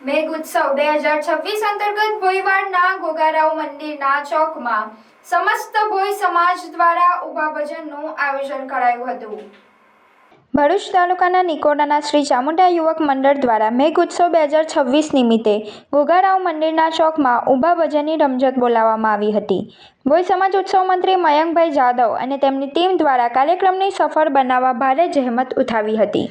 મેઘ ઉત્સવ 2026 અંતર્ગત ભોઈવાડના ગોગારાવ મંદિરના ચોકમાં સમસ્ત ભોઈ સમાજ દ્વારા ઊભા ભજનનું આયોજન કરાયું હતું। ભરૂચ તાલુકાના નિકોડાના શ્રી ચામુંડા યુવક મંડળ દ્વારા મેઘ ઉત્સવ 2026 નિમિત્તે ગોગારાવ મંદિરના ચોકમાં ઊભા ભજનની રમઝટ બોલાવવામાં આવી હતી। ભોઈ સમાજ ઉત્સવ મંત્રી મયંકભાઈ જાદવ અને તેમની ટીમ દ્વારા કાર્યક્રમની સફળ બનાવવા ભારે જહેમત ઉઠાવી હતી।